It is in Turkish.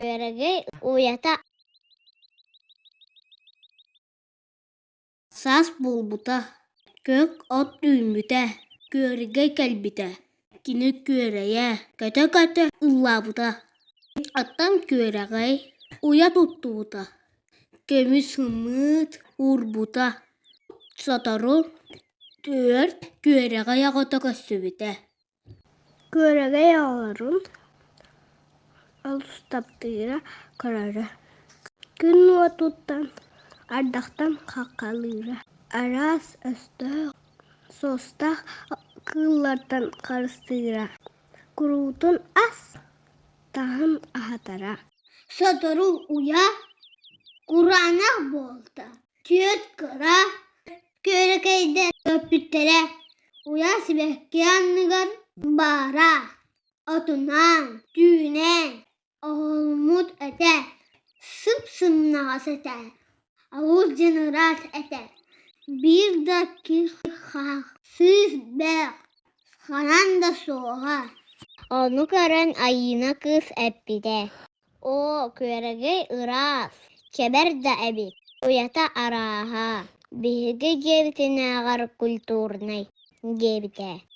Körege uyata. Sas bulbuta. Kök ot düğümüte. Körege kelbite. Kini köreye. Kata kata ıllabuta. Attam körege. Uya tuttubuta. Kömüs hımıt urbuta. Sotoru. Dört körege yağıta kösübüte. Körege yağların alustaptığıra kararı. Gün vatuttan ardaktan kakalıyra. Aras östü sosta kıllardan karıştığıra. Kurutun as tahan ahatara. Sotoru uya Kur'an'a bolta. Tüyöt kıra körekeyde öpüttere. Uya sibekyanlıgar bara. Otunan, düğünen, olmut ete. Sıpsımnağız ete. Avuz cınırat ete. Bir dakika siz bek. Kanan da soğuğa. Onu gören ayına kız epide. O körege ıras. Keber de ebit. Uyata araha. Bihge gebitine agar kulturnay. Gebite.